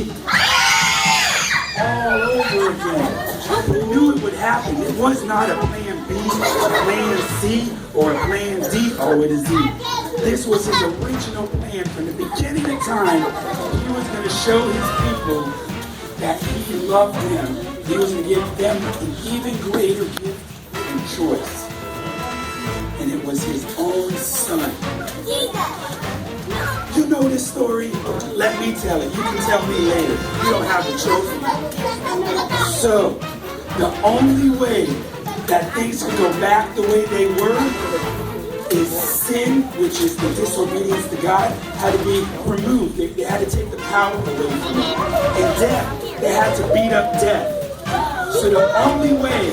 be all over again. We knew it would happen. It was not a plan B, a plan C, or a plan D, all the way to Z. This was his original plan from the beginning of time. He was going to show his people that he loved them. He was going to give them an even greater gift and choice. And it was his own son. You know this story? Let me tell it. You can tell me later. You don't have the children. So, the only way that things could go back the way they were is sin, which is the disobedience to God, had to be removed. They had to take the power away from it. And death, they had to beat up death. So the only way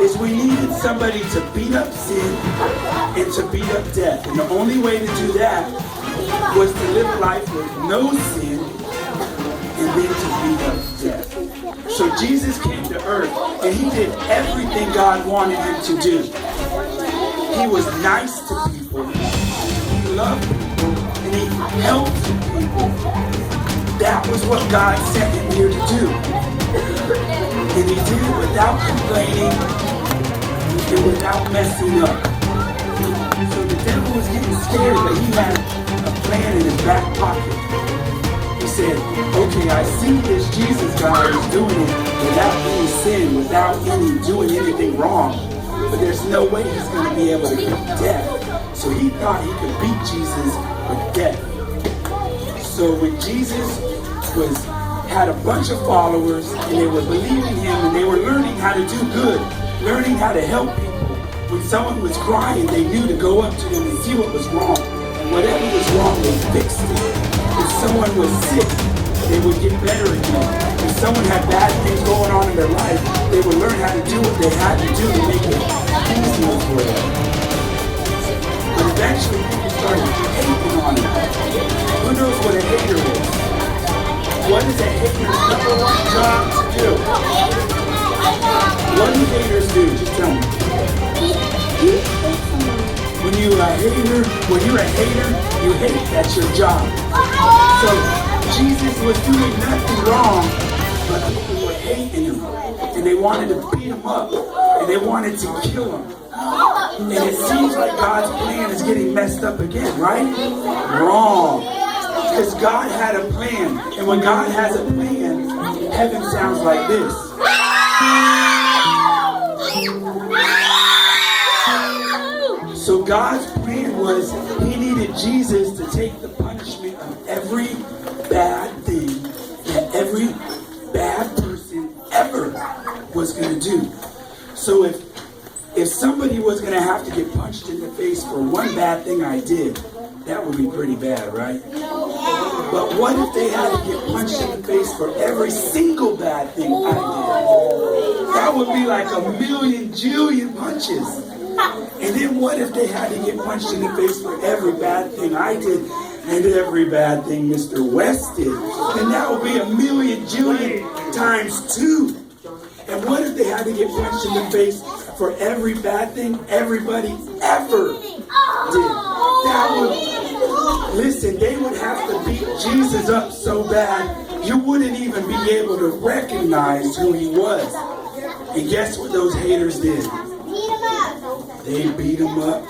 is we needed somebody to beat up sin and to beat up death. And the only way to do that was to live life with no sin and then to beat up death. So Jesus came to earth and he did everything God wanted him to do. He was nice to people, he loved people, and he helped people. That was what God sent him here to do. And he did it without complaining and without messing up. So the devil was getting scared, but he had a plan in his back pocket. He said, okay, I see this Jesus guy is doing it without any sin, without doing anything wrong. But there's no way he's going to be able to beat death. So he thought he could beat Jesus with death. So when Jesus had a bunch of followers and they were believing him and they were learning how to do good, learning how to help people. When someone was crying, they knew to go up to them and see what was wrong. And whatever was wrong, they fixed it. If someone was sick, they would get better again. If someone had bad things going on in their life, they would learn how to do what they had to do to make it easier for them. But eventually people started hating on him. Who knows what a hater is? What is a hater's number one job to do? What do haters do? Just tell me. When you're a hater, you hate. That's your job. So Jesus was doing nothing wrong, but people were hating him. And they wanted to beat him up. And they wanted to kill him. And it seems like God's plan is getting messed up again, right? Wrong. Because God had a plan. And when God has a plan, heaven sounds like this. So God's plan was he needed Jesus to take the punishment of every bad thing that every bad person ever was going to do. So if somebody was going to have to get punched in the face for one bad thing I did, that would be pretty bad, right? But what if they had to get punched in the face for every single bad thing I did? That would be like a million jillion punches. And then what if they had to get punched in the face for every bad thing I did and every bad thing Mr. West did? And that would be a million jillion times 2. And what if they had to get punched in the face for every bad thing everybody ever did? Listen, they would have to beat Jesus up so bad, you wouldn't even be able to recognize who he was. And guess what those haters did? They beat him up,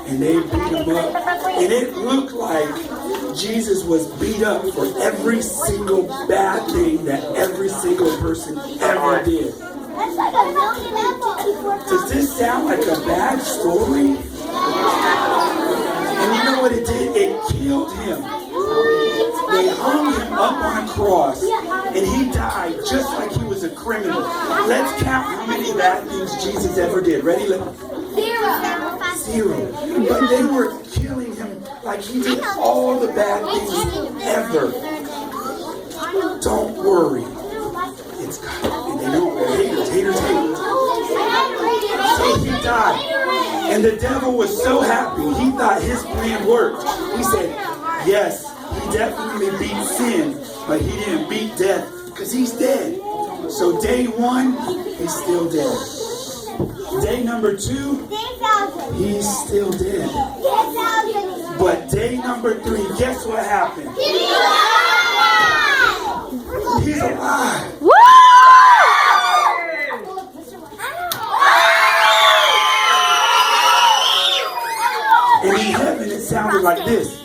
and they beat him up. And it looked like Jesus was beat up for every single bad thing that every single person ever did. Does this sound like a bad story? And you know what it did? It killed him. They hung him up on a cross, and he died just like he was a criminal. Let's count how many bad things Jesus ever did. Ready? Zero. But they were killing him like he did all the bad things ever. Don't worry. It's God. And they don't. Haters hate. So he died. And the devil was so happy. He thought his plan worked. He said, yes, he definitely beat sin, but he didn't beat death because he's dead. So day 1, he's still dead. Day number 2, he's still dead. But day number 3, guess what happened? alive. Woo! And in heaven, it sounded like this.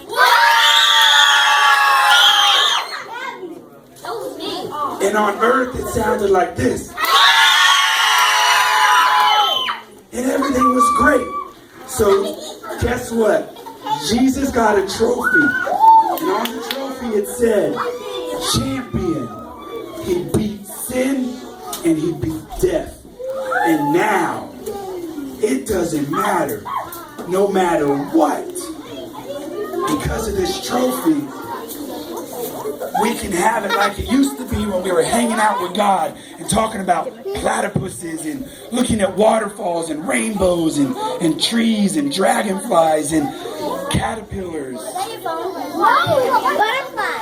And on earth, it sounded like this. And everything was great. So, guess what? Jesus got a trophy. And on the trophy, it said, champion. He beat sin and he beat death. And now, it doesn't matter. No matter what. Because of this trophy, we can have it like it used to be when we were hanging out with God and talking about platypuses and looking at waterfalls and rainbows and trees and dragonflies and caterpillars.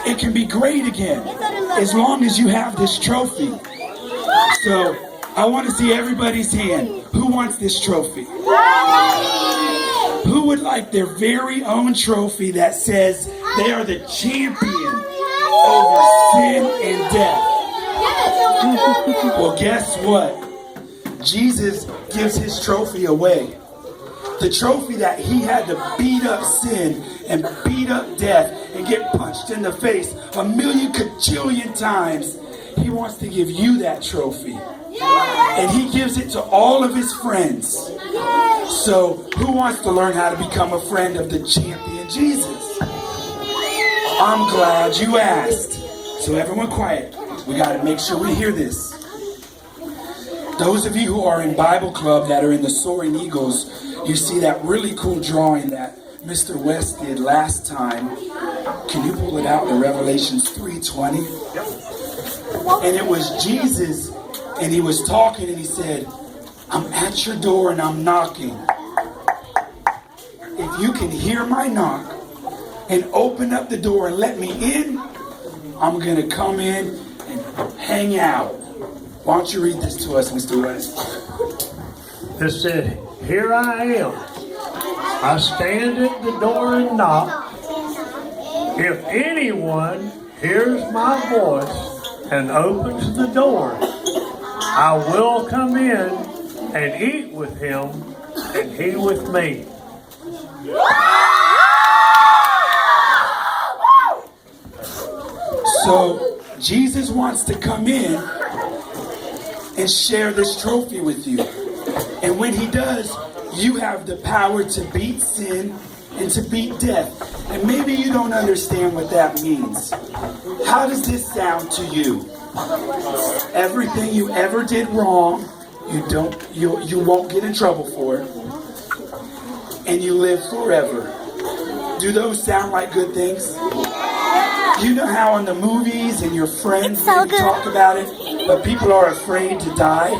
It can be great again as long as you have this trophy. So I want to see everybody's hand. Who wants this trophy? Who would like their very own trophy that says they are the champion over sin and death? Well, guess what? Jesus gives his trophy away. The trophy that he had to beat up sin and beat up death and get punched in the face a million kajillion times. He wants to give you that trophy. And he gives it to all of his friends. So, who wants to learn how to become a friend of the champion Jesus? I'm glad you asked. So everyone quiet. We got to make sure we hear this. Those of you who are in Bible Club that are in the Soaring Eagles, you see that really cool drawing that Mr. West did last time. Can you pull it out in Revelations 3:20? And it was Jesus, and he was talking, and he said, I'm at your door and I'm knocking. If you can hear my knock and open up the door and let me in, I'm going to come in and hang out. Why don't you read this to us, Mr. West? It said, here I am. I stand at the door and knock. If anyone hears my voice and opens the door, I will come in and eat with him and he with me. So Jesus wants to come in and share this trophy with you. And when he does, you have the power to beat sin and to beat death. And maybe you don't understand what that means. How does this sound to you? Everything you ever did wrong, you won't get in trouble for it. And you live forever. Do those sound like good things? You know how in the movies and your friends talk about it, but people are afraid to die?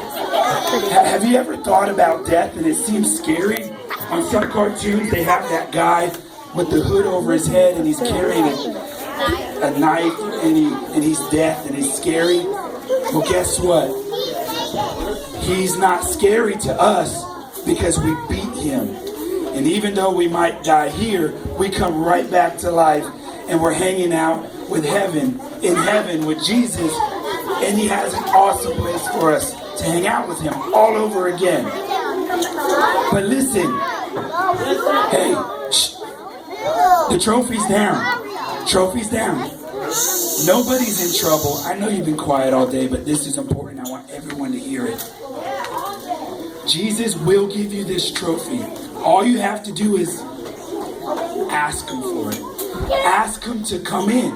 Have you ever thought about death and it seems scary? On some cartoons, they have that guy with the hood over his head and he's carrying a knife and he's death and it's scary. Well, guess what? He's not scary to us because we beat him. And even though we might die here, we come right back to life and we're hanging out with in heaven with Jesus, and he has an awesome place for us to hang out with him all over again. But listen, hey, shh, the trophy's down. Trophy's down. Nobody's in trouble. I know you've been quiet all day, but this is important. I want everyone to hear it. Jesus will give you this trophy. All you have to do is ask him for it. Ask him to come in.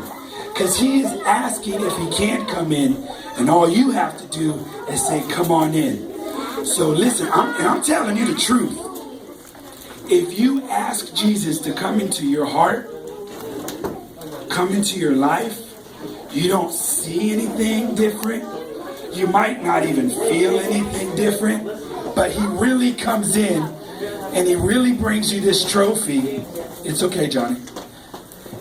Because he is asking if he can't come in. And all you have to do is say, come on in. So listen, I'm telling you the truth. If you ask Jesus to come into your heart, come into your life, you don't see anything different. You might not even feel anything different. But he really comes in and he really brings you this trophy. It's okay, Johnny.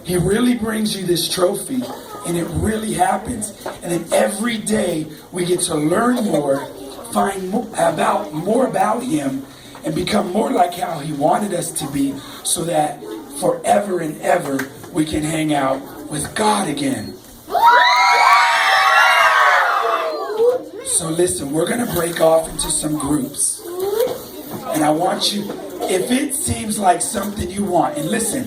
He really brings you this trophy, and it really happens. And then every day we get to learn more, find more about him, and become more like how he wanted us to be, so that forever and ever we can hang out with God again. So listen, we're going to break off into some groups. And I want you, if it seems like something you want, and listen,